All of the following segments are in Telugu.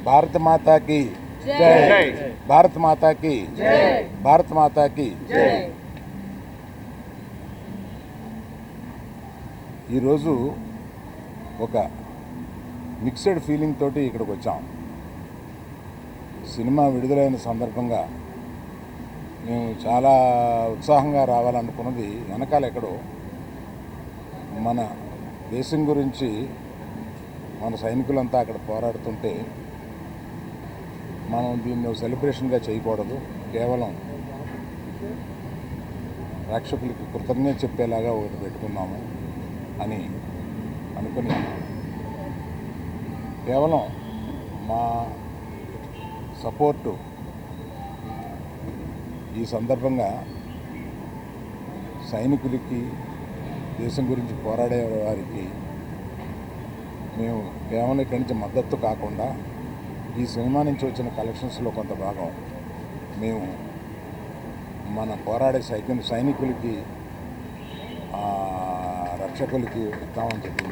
భారత మాతాకి జై, భారత మాతాకి జై, భారత మాతాకి జై. ఈరోజు ఒక మిక్స్డ్ ఫీలింగ్ తోటి ఇక్కడికి వచ్చాం. సినిమా విడుదలైన సందర్భంగా మేము చాలా ఉత్సాహంగా రావాలనుకున్నది వెనకాల ఎక్కడో మన దేశం గురించి మన సైనికులంతా అక్కడ పోరాడుతుంటే మనం దీన్ని సెలబ్రేషన్గా చేయకూడదు, కేవలం ప్రేక్షకులకి కృతజ్ఞత చెప్పేలాగా ఒకటి పెట్టుకున్నాము అని అనుకుని కేవలం మా సపోర్టు ఈ సందర్భంగా సైనికులకి, దేశం గురించి పోరాడే వారికి మేము కేవలం ఇక్కడి నుంచి మద్దతు కాకుండా ఈ సినిమా నుంచి వచ్చిన కలెక్షన్స్లో కొంత భాగం మేము మన పోరాడే సైనికులకి, రక్షకులకి ఇద్దామని చెప్పి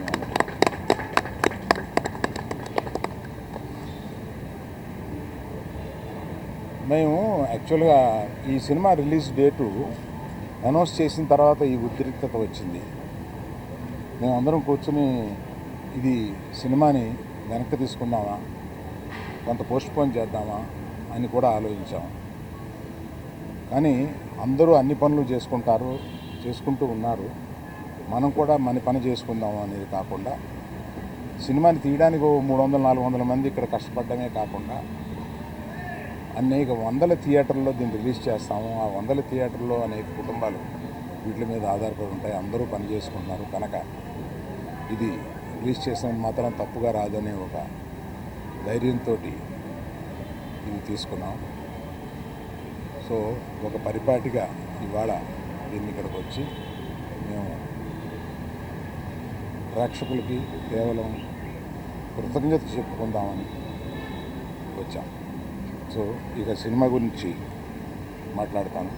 మేము యాక్చువల్గా ఈ సినిమా రిలీజ్ డేటు అనౌన్స్ చేసిన తర్వాత ఈ ఉద్రిక్తత వచ్చింది. మేము అందరం కూర్చుని ఇది సినిమాని వెనక్కి తీసుకుందామా, కొంత పోస్ట్పోన్ చేద్దామా అని కూడా ఆలోచించాం. కానీ అందరూ అన్ని పనులు చేసుకుంటూ ఉన్నారు. మనం కూడా మన పని చేసుకుందాము అనేది కాకుండా సినిమాని తీయడానికి 300-400 మంది ఇక్కడ కష్టపడమే కాకుండా అనేక వందల థియేటర్లో దీన్ని రిలీజ్ చేస్తాము. ఆ వందల థియేటర్లో అనేక కుటుంబాలు వీటి మీద ఆధారపడి ఉంటాయి. అందరూ పని చేసుకుంటున్నారు కనుక ఇది రిలీజ్ చేసిన మాత్రం తప్పుగా రాదనే ఒక ధైర్యంతో ఇది తీసుకున్నాం. సో ఒక పరిపాటిగా ఇవాళ దీన్ని ఇక్కడికి వచ్చి మేము ప్రేక్షకులకి కేవలం కృతజ్ఞత చెప్పుకుందామని వచ్చాం. సో ఇక సినిమా గురించి మాట్లాడతాను.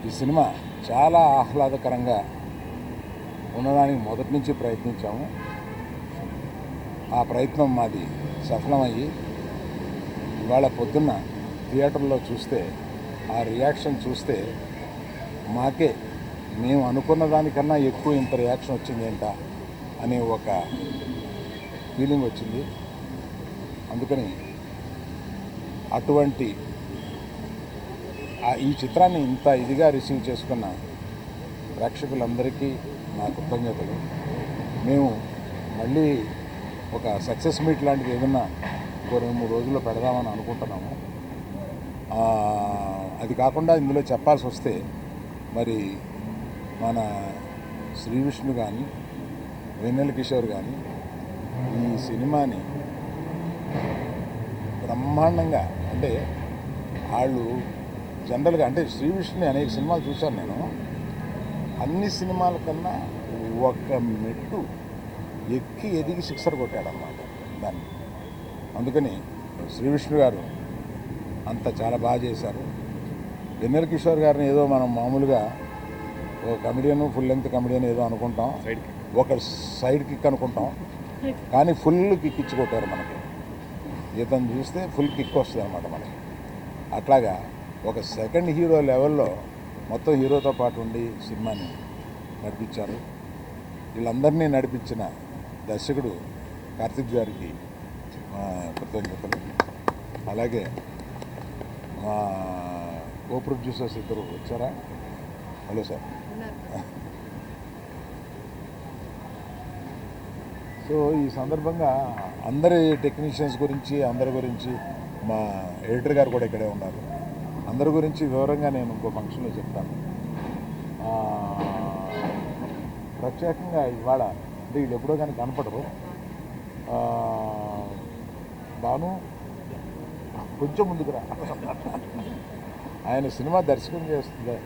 ఈ సినిమా చాలా ఆహ్లాదకరంగా ఉండడానికి మొదటి నుంచి ప్రయత్నించాము. ఆ ప్రయత్నం మాది సఫలమయ్యి ఇవాళ పొద్దున్న థియేటర్లో చూస్తే ఆ రియాక్షన్ చూస్తే మాకే మేము అనుకున్న దానికన్నా ఎక్కువ ఇంత రియాక్షన్ వచ్చింది ఏంటా అనే ఒక ఫీలింగ్ వచ్చింది. అందుకని అటువంటి ఈ చిత్రాన్ని ఇంత ఇదిగా రిసీవ్ చేసుకున్న ప్రేక్షకులందరికీ నా కృతజ్ఞతలు. మేము మళ్ళీ ఒక సక్సెస్ మీట్ లాంటిది ఏదన్నా 2-3 రోజుల్లో పెడదామని అనుకుంటున్నాము. అది కాకుండా ఇందులో చెప్పాల్సి వస్తే మరి మన శ్రీ విష్ణు కానీ, వెన్నెల కిషోర్ కానీ ఈ సినిమాని బ్రహ్మాండంగా, అంటే వాళ్ళు జనరల్గా అంటే శ్రీ విష్ణుని అనేక సినిమాలు చూశాను నేను. అన్ని సినిమాల కన్నా ఒక మెట్టు ఎక్కి ఎదిగి సిక్సర్ కొట్టాడన్నమాట దాన్ని. అందుకని శ్రీ విష్ణు గారు అంత చాలా బాగా చేశారు. వెన్నెల కిషోర్ గారిని ఏదో మనం మామూలుగా ఒక కమెడియన్, ఫుల్ లెంగ్త్ కమెడియన్ ఏదో అనుకుంటాం, ఒక సైడ్ కిక్ అనుకుంటాం, కానీ ఫుల్ కిక్ ఇచ్చి కొట్టారు మనకి. ఇతను చూస్తే ఫుల్ కిక్ వస్తుంది అన్నమాట మనకి. అట్లాగా ఒక సెకండ్ హీరో లెవెల్లో మొత్తం హీరోతో పాటు ఉండి సినిమాని నడిపించారు. వీళ్ళందరినీ నడిపించిన దర్శకుడు కార్తిక్ గారికి కృతజ్ఞతలు. అలాగే మా కో ప్రొడ్యూసర్స్ ఇద్దరు వచ్చారా? Hello sir. సో ఈ సందర్భంగా అందరి టెక్నీషియన్స్ గురించి, అందరి గురించి, మా ఎడిటర్ గారు కూడా ఇక్కడే ఉన్నారు, అందరి గురించి వివరంగా నేను ఇంకో ఫంక్షన్లో చెప్తాను. ప్రత్యేకంగా ఇవాళ అంటే వీళ్ళు ఎప్పుడో కానీ కనపడరు. భాను కొంచెం ముందుకు రా. ఆయన సినిమా దర్శకం చేస్తుంది.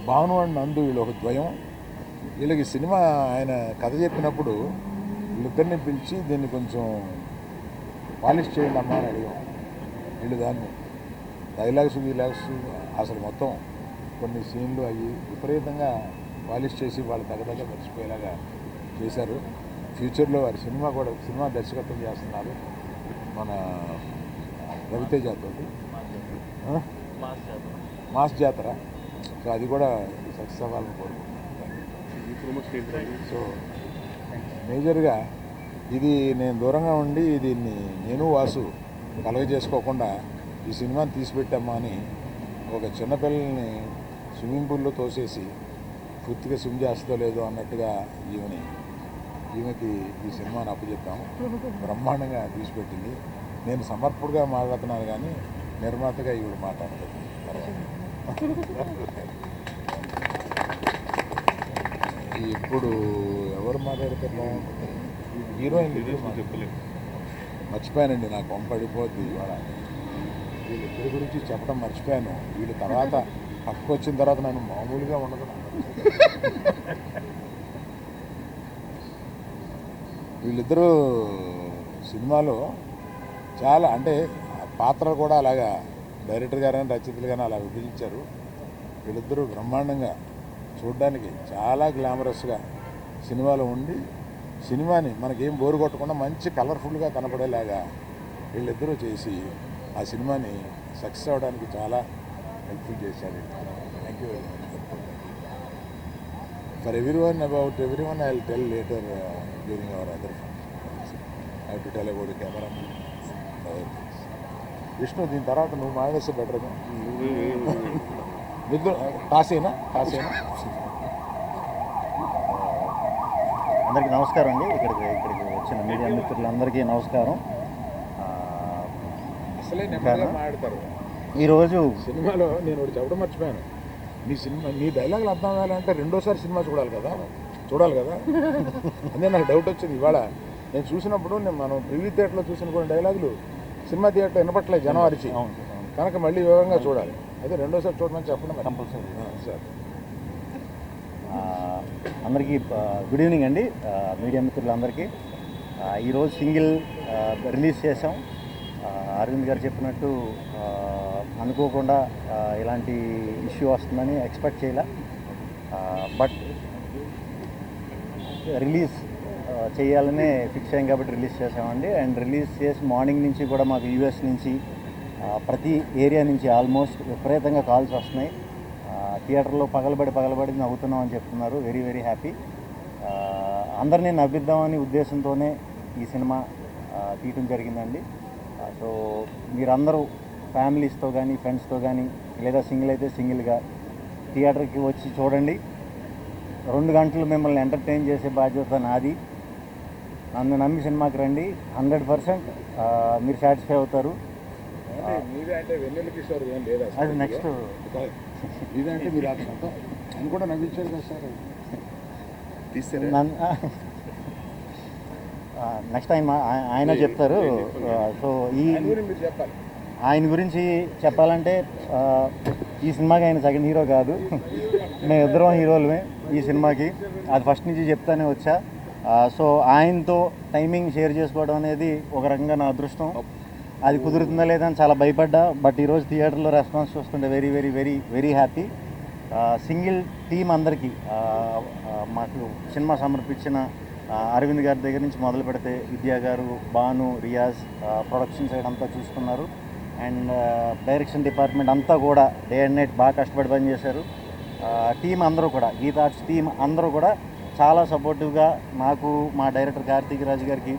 భాను అండ్ నందు వీళ్ళు ఒక ద్వయం. వీళ్ళకి సినిమా ఆయన కథ చెప్పినప్పుడు వీళ్ళిద్దరిని పిలిచి దీన్ని కొంచెం పాలిష్ చేయండి అమ్మా అని అడిగాం. వీళ్ళు దాన్ని డైలాగ్స్ అసలు మొత్తం కొన్ని సీన్లు అవి విపరీతంగా పాలిష్ చేసి వాళ్ళు దగ్గర మర్చిపోయేలాగా చేశారు. ఫ్యూచర్లో వారి సినిమా దర్శకత్వం చేస్తున్నారు మన రవితేజతో, మాస్ జాతర. సో అది కూడా సక్సెస్ అవ్వాలని కోరుకుంటున్నాను. సో మేజర్గా ఇది నేను దూరంగా ఉండి దీన్ని నేను వాసు కలగజేసుకోకుండా ఈ సినిమాని తీసిపెట్టామా అని ఒక చిన్నపిల్లల్ని స్విమ్మింగ్ పూల్లో తోసేసి పూర్తిగా స్విమ్ చేస్తుందో లేదో అన్నట్టుగా ఈమెకి ఈ సినిమాని అప్పచెప్పాము. బ్రహ్మాండంగా తీసిపెట్టింది. నేను సమర్పుడుగా మాట్లాడుతున్నాను కానీ నిర్మాతగా ఈవిడ మాట్లాడలేదు. ఇప్పుడు ఎవరు మాట్లాడితే బాగుంటుంది? హీరోయిన్ చెప్పలేదు, మర్చిపోయానండి. నాకు పంపడిపోద్ది ఇవాళ. వీళ్ళిద్దరి గురించి చెప్పడం మర్చిపోయాను. వీళ్ళు తర్వాత పక్కకు వచ్చిన తర్వాత నన్ను మామూలుగా ఉండదు. వీళ్ళిద్దరూ సినిమాలో చాలా అంటే పాత్రలు కూడా అలాగా డైరెక్టర్ గారు కానీ రచయితలు కానీ అలా విభజించారు. వీళ్ళిద్దరూ బ్రహ్మాండంగా చూడడానికి చాలా గ్లామరస్గా సినిమాలో ఉండి సినిమాని మనకేం బోరు కొట్టకుండా మంచి కలర్ఫుల్గా కనపడేలాగా వీళ్ళిద్దరూ చేసి ఆ సినిమాని సక్సెస్ అవ్వడానికి చాలా హెల్ప్ఫుల్ చేశారు. Thank you very much for everyone. About everyone I will tell later during hour other functions. I have to tell about the camera Vishnu. దీని తర్వాత నువ్వు మానేస్తే బెటర్గా. కాసేనా అందరికీ నమస్కారం అండి. ఇక్కడికి వచ్చిన మీడియా మిత్రులందరికీ నమస్కారం. అసలే నెమ్మదిగా మాట్లాడతారు. ఈరోజు సినిమాలో నేను ఒకటి చెప్పడం మర్చిపోయాను. నీ డైలాగులు అర్థం అవ్వాలంటే రెండోసారి సినిమా చూడాలి కదా. అదే నాకు డౌట్ వచ్చింది ఇవాళ. నేను చూసినప్పుడు మనం ప్రివ్యూ థియేటర్లో చూసిన కొన్ని డైలాగులు సినిమా థియేటర్ వినపట్లేదు జనం అరిచి, కనుక మళ్ళీ వివరంగా చూడాలి. అదే రెండోసారి చూడమని చెప్పడం కంపల్సరీ సార్. అందరికీ గుడ్ ఈవినింగ్ అండి. మీడియా మిత్రులందరికీ ఈరోజు సింగిల్ రిలీజ్ చేసాం. అరవింద్ గారు చెప్పినట్టు అనుకోకుండా ఇలాంటి ఇష్యూ వస్తుందని ఎక్స్పెక్ట్ చేయలే. బట్ రిలీజ్ చేయాలనే ఫిక్స్ అయ్యాం కాబట్టి రిలీజ్ చేసామండి. అండ్ రిలీజ్ చేసి మార్నింగ్ నుంచి కూడా మాకు యూఎస్ నుంచి ప్రతి ఏరియా నుంచి ఆల్మోస్ట్ విపరీతంగా కాల్స్ వస్తున్నాయి. థియేటర్లో పగలబడి నవ్వుతున్నాం అని చెప్తున్నారు. Very very happy. అందరినీ నవ్విద్దామని ఉద్దేశంతోనే ఈ సినిమా తీయటం జరిగిందండి. సో మీరందరూ ఫ్యామిలీస్తో కానీ ఫ్రెండ్స్తో కానీ లేదా సింగిల్ అయితే సింగిల్గా థియేటర్కి వచ్చి చూడండి. 2 గంటలు మిమ్మల్ని ఎంటర్టైన్ చేసే బాధ్యత నాది. నన్ను నమ్మి సినిమాకి రండి. 100% మీరు సాటిస్ఫై అవుతారు. అది నెక్స్ట్ ఇదంటే మీరు అని కూడా నవ్వించారు కదా సార్. నెక్స్ట్ ఆయన చెప్తారు. సో ఆయన గురించి చెప్పాలంటే ఈ సినిమాకి ఆయన సెకండ్ హీరో కాదు, మేము ఇద్దరం హీరోలమే ఈ సినిమాకి. అది ఫస్ట్ నుంచి చెప్తానే వచ్చా. సో ఆయనతో టైమింగ్ షేర్ చేసుకోవడం అనేది ఒక రకంగా నా అదృష్టం. అది కుదురుతుందా లేదా అని చాలా భయపడ్డా. బట్ ఈరోజు థియేటర్లో రెస్పాన్స్ చూస్తుంటే very very very very happy. Single team అందరికీ మాకు సినిమా సమర్పించిన అరవింద్ గారి దగ్గర నుంచి మొదలు పెడితే విద్యా గారు, భాను, రియాజ్ ప్రొడక్షన్ సైడ్ అంతా చూసుకున్నారు. అండ్ డైరెక్షన్ డిపార్ట్మెంట్ అంతా కూడా డే అండ్ నైట్ బాగా కష్టపడి పనిచేశారు. టీం అందరూ కూడా, గీతా ఆర్ట్స్ టీం అందరూ కూడా చాలా సపోర్టివ్గా నాకు, మా డైరెక్టర్ కార్తీక్ రాజు గారికి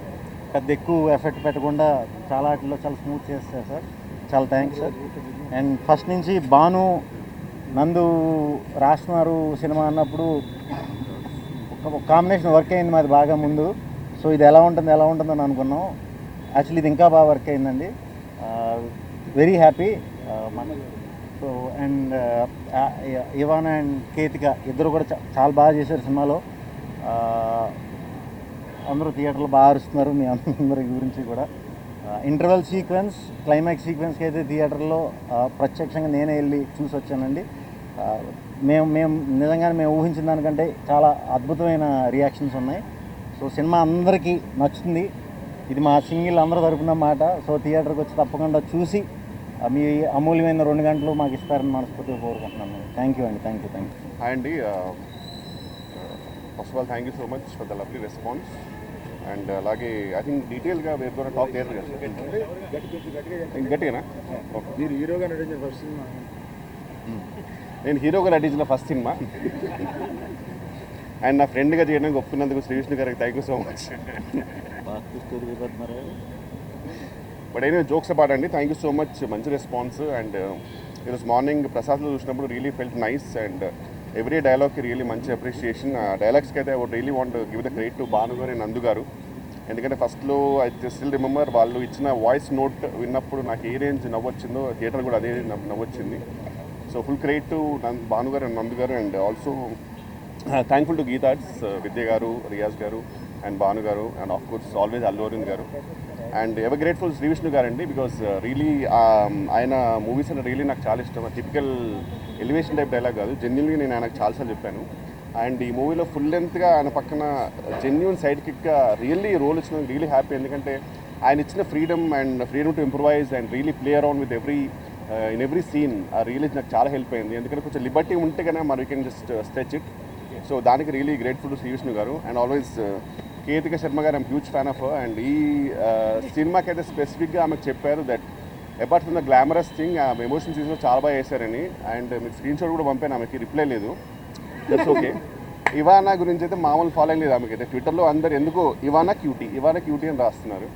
పెద్ద ఎక్కువ ఎఫెక్ట్ పెట్టకుండా చాలా వాటిలో చాలా స్మూత్ చేస్తారు సార్. చాలా థ్యాంక్స్ సార్. అండ్ ఫస్ట్ నుంచి భాను నందు రాస్తున్నారు సినిమా అన్నప్పుడు ఒక కాంబినేషన్ వర్క్ అయింది మాది బాగా ముందు. సో ఇది ఎలా ఉంటుందని అనుకున్నాం. యాక్చువల్లీ ఇది ఇంకా బాగా వర్క్ అయిందండి. Very happy. So and Ivana and Ketika ఇద్దరు కూడా చాలా బాగా చేశారు సినిమాలో. అందరూ థియేటర్లో బాగా అరుస్తున్నారు. మీ అందరి గురించి కూడా ఇంటర్వెల్ సీక్వెన్స్, క్లైమాక్స్ సీక్వెన్స్కి అయితే థియేటర్లో ప్రత్యక్షంగా నేనే వెళ్ళి చూసి వచ్చానండి. మేము నిజంగానే మేము ఊహించిన దానికంటే చాలా అద్భుతమైన రియాక్షన్స్ ఉన్నాయి. సో సినిమా అందరికీ నచ్చుతుంది. ఇది మా సింగిల్ అందరూ తరపున మాట. సో థియేటర్కి వచ్చి తప్పకుండా చూసి మీ అమూల్యమైన 2 గంటలు మాకు ఇస్తారని మనస్ఫూర్తిగా కోరుకుంటున్నాను. థ్యాంక్ యూ అండి. Thank you. హాయ్ అండి. First of all thank you so much for the lovely response. And అలాగే ఐ థింక్ డీటెయిల్గా వేర్ గోనా టాక్ దేర్ గట్టిగానా ఓకే. మీరు హీరోగా నటించిన ఫస్ట్ సినిమా నేను హీరోగా నటించిన ఫస్ట్ సినిమా అండ్ నా ఫ్రెండ్గా చేయడానికి ఒప్పుకున్నందుకు శ్రీ విష్ణు గారికి thank you so much. But అయినా జోక్స్ అపార్ట్ అండి, థ్యాంక్ యూ సో మచ్, మంచి రెస్పాన్స్. అండ్ ఈరోజు మార్నింగ్ ప్రసాద్లో చూసినప్పుడు really felt nice and every డైలాగ్కి రియలీ మంచి అప్రిషియేషన్. ఆ డైలాగ్స్కి అయితే I would really want give the credit to Bhanu garu and Nandu గారు. ఎందుకంటే ఫస్ట్లో ఐ స్టిల్ రిమెంబర్ వాళ్ళు ఇచ్చిన వాయిస్ నోట్ విన్నప్పుడు నాకు ఏ రేంజ్ నవ్వొచ్చిందో థియేటర్ కూడా అదే నవ్వొచ్చింది. So full credit to Bhanu garu and Nandu garu. And also thankful to Geetha Arts Vidya garu, Riaz garu and Bhanu garu and of course always Allu Aravind garu. And ever grateful Shri Vishnu garu అండి, బికాస్ రియలీ ఆయన మూవీస్ అంటే రియలీ నాకు చాలా ఇష్టం. టిపికల్ ఎలివేషన్ టైప్ డైలాగ్ కాదు, జెన్యున్గా నేను ఆయనకు చాలాసార్లు చెప్పాను. అండ్ ఈ మూవీలో ఫుల్ లెంత్గా ఆయన పక్కన జెన్యున్ సైడ్ కిక్గా రియల్లీ రోల్ ఇచ్చినందుకు రియలీ హ్యాపీ. ఎందుకంటే ఆయన ఇచ్చిన freedom and freedom to improvise and really play around with in every scene ఆ రియలీ నాకు చాలా హెల్ప్ అయింది. ఎందుకంటే కొంచెం లిబర్టీ ఉంటే కన్నా మరి we can just stretch it. So దానికి really grateful to Shri Vishnu garu. And always Ketika Sharma garu I'm huge fan of. And ఈ సినిమాకి అయితే స్పెసిఫిక్గా ఆమెకు చెప్పారు that apart from the glamorous thing ఆ ఎమోషన్ సీన్స్లో చాలా బాగా వేశారని. అండ్ మీకు స్క్రీన్ షాట్ కూడా పంపాను, ఆమెకి రిప్లై లేదు, దట్స్ ఓకే. ఇవానా గురించి అయితే మామూలు ఫాలోయింగ్ లేదు ఆమెకి అయితే. ట్విట్టర్లో అందరు ఎందుకో ఇవానా క్యూటీ అని రాస్తున్నారు.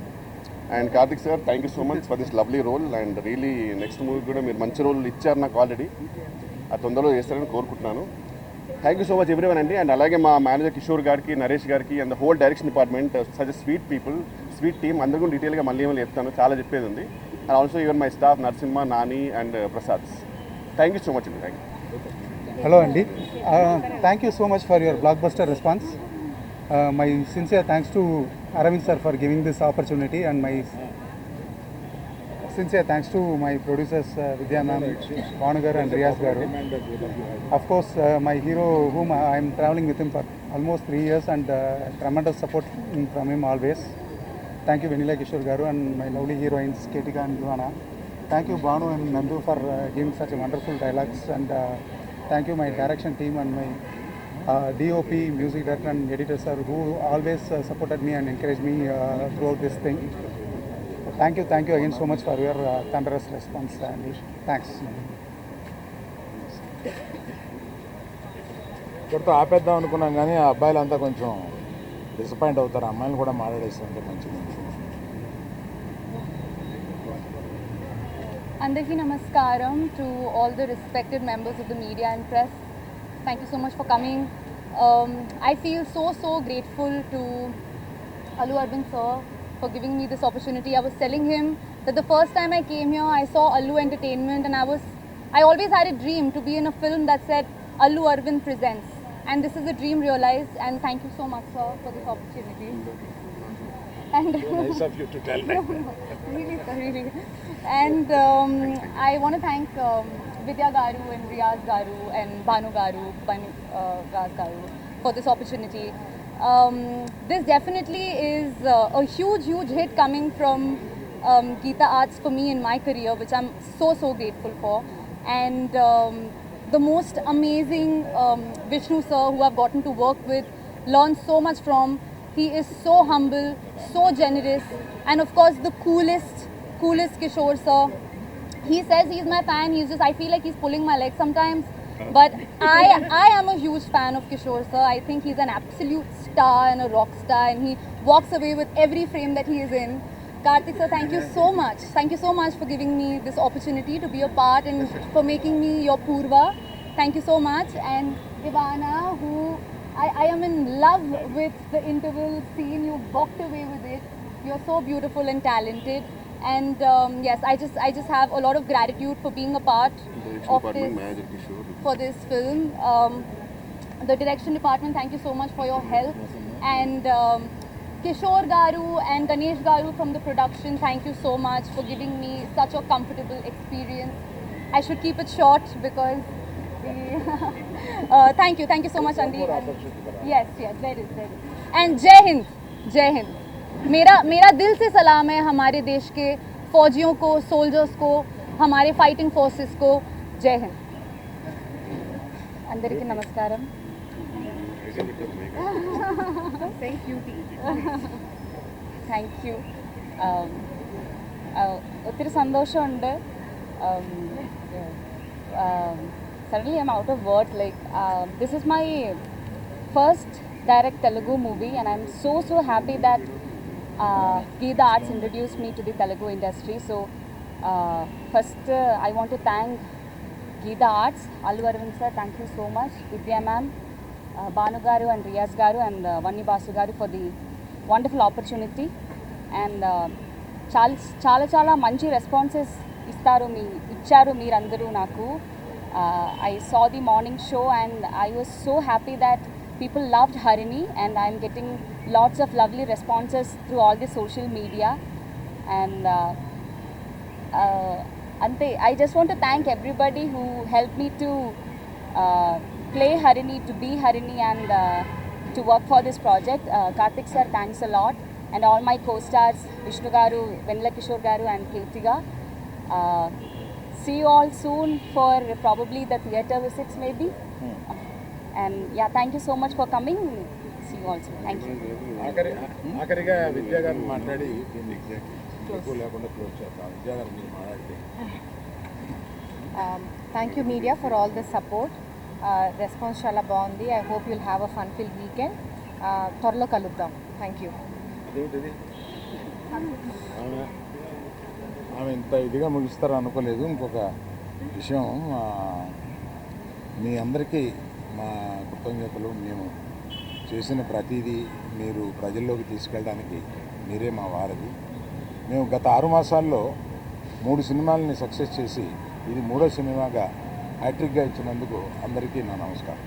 And Karthik sir thank you so much for this lovely role. And really next movie కూడా మీరు మంచి రోల్ ఇచ్చారు నాకు ఆల్రెడీ, అది తొందరలో చేస్తారని కోరుకుంటున్నాను. Thank you so much everyone అండి. అండ్ అలాగే మా మేనేజర్ కిషోర్ గారికి, నరేష్ గారికి and the whole direction department, such sweet people, sweet team, అందరూ కూడా డీటెయిల్గా మళ్ళీ ఏమైనా చెప్తాను, చాలా చెప్పేది ఉంది. And also even my staff Narasimha, Nani and Prasad. Thank you so much అండి. Thank you. Hello Andy, thank you so much for your blockbuster response. My sincere thanks to Aravind sir for giving this opportunity, and my sincere thanks to my producers Vidya ma'am, Bhanu garu and Riyaz garu. Of course, my hero whom I am traveling with him for almost 3 years and tremendous support from him always. Thank you Vanilla Kishore garu and my lovely heroines Ketika and Luana. Thank you Bhanu and Nandu for giving such a wonderful dialogues, and thank you my direction team and my DOP, music director and editor sir, who always supported me and encouraged me throughout this thing. Thank you again so much for your thunderous response, Andy. Thanks. ఇక్కడితో ఆపేద్దాం అనుకున్నాం కానీ ఆ అబ్బాయిలంతా కొంచెం డిసప్పాయింట్ అవుతారు, అమ్మాయిలు కూడా మాట్లాడేస్తుంటే మంచిది. Andarki Namaskaram to all the respected members of the media and press. Thank you so much for coming. I feel so grateful to Allu Arvind sir for giving me this opportunity. I was telling him that the first time I came here, I saw Allu Entertainment, and I always had a dream to be in a film that said Allu Arvind presents. And this is a dream realized, and thank you so much sir for this opportunity. And Nice of you to tell me. really, sir, really. And I want to thank Vidya Garu and Riyaz Garu and Bhanu Garu, Raz Garu for this opportunity. This definitely is a huge hit coming from Geeta Arts for me in my career, which I'm so grateful for. And the most amazing Vishnu sir who I've gotten to work with, learn so much from. He is so humble, so generous, and of course the coolest Kishore sir. He says he's my fan. I feel like he's pulling my leg sometimes. But I am a huge fan of Kishore sir. I think he's an absolute star and a rock star, and he walks away with every frame that he is in. Karthik sir, thank you so much. Thank you so much for giving me this opportunity to be a part and for making me your Purva. Thank you so much. And Ivana, who I am in love with the interval scene. You walked away with it. You're so beautiful and talented. And yes, I just have a lot of gratitude for being a part of this film. The direction department, thank you so much for your help. And Kishore Garu and Ganesh Garu from the production, thank you so much for giving me such a comfortable experience. I should keep it short because thank you so much Andy. Yes, there is. And Jai Hind. मेरा दिल से सलाम है हमारे देश के फौजियों को, सोल्जर्स को, हमारे फाइटिंग फोर्सेस को. जय हिंद. अंदरिकी नमस्कारम. Thank you. ഒത്തിരി സന്തോഷമുണ്ട്. Suddenly I'm out of words. This is my first direct Telugu movie, and I'm so happy that Geetha Arts introduced me to the Telugu industry. So first I want to thank Geetha Arts, Allu Arvind sir, thank you so much, Vidya ma'am, Banu garu and Riyaz garu and Vanni Basu garu for the wonderful opportunity. And చాలా మంచి రెస్పాన్సెస్ ఇచ్చారు మీరందరూ నాకు. I saw the morning show and I was so happy that people loved Harini, and I'm getting lots of lovely responses through all the social media. And ante I just want to thank everybody who helped me to play Harini, to be Harini, and to work for this project. Karthik sir, thanks a lot, and all my co-stars Vishnu garu, Venla Kishore garu and Kirtiga. See you all soon for probably the theatre visits maybe. And yeah, thank you so much for coming. See you all soon. Thank you. ఆఖరిగా విద్యా గారిని మాట్లాడి దీన్ని ఎక్కువ లేకుండా క్లోజ్ చేద్దాం. విద్యా గారు మీరు మాట్లాడితే. Thank you media for all the support. Response చాలా బాగుంది. I hope you'll have a fun filled weekend. త్వరలో కలుద్దాం. Thank you. అదేంటిది ఆమె ఇంత ఇదిగా ముగిస్తారు అనుకోలేదు. ఇంకొక విషయం, మీ అందరికీ మా కృతజ్ఞతలు. మేము చేసిన ప్రతిదీ మీరు ప్రజల్లోకి తీసుకెళ్ళడానికి మీరే మా వారధి. మేము గత 6 మాసాల్లో 3 సినిమాలని సక్సెస్ చేసి ఇది 3వ సినిమాగా హ్యాట్రిక్గా ఇచ్చినందుకు అందరికీ నా నమస్కారం.